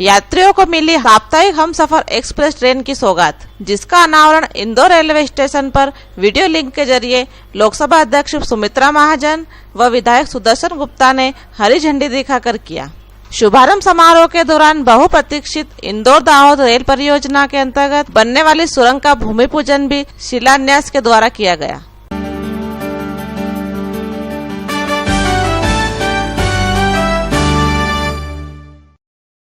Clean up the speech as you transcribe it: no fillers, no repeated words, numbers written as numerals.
यात्रियों को मिली साप्ताहिक हमसफर एक्सप्रेस ट्रेन की सौगात, जिसका अनावरण इंदौर रेलवे स्टेशन पर वीडियो लिंक के जरिए लोकसभा अध्यक्ष सुमित्रा महाजन व विधायक सुदर्शन गुप्ता ने हरी झंडी दिखाकर किया। शुभारंभ समारोह के दौरान बहुप्रतीक्षित इंदौर दाहोद रेल परियोजना के अंतर्गत बनने वाली सुरंग का भूमि पूजन भी शिलान्यास के द्वारा किया गया।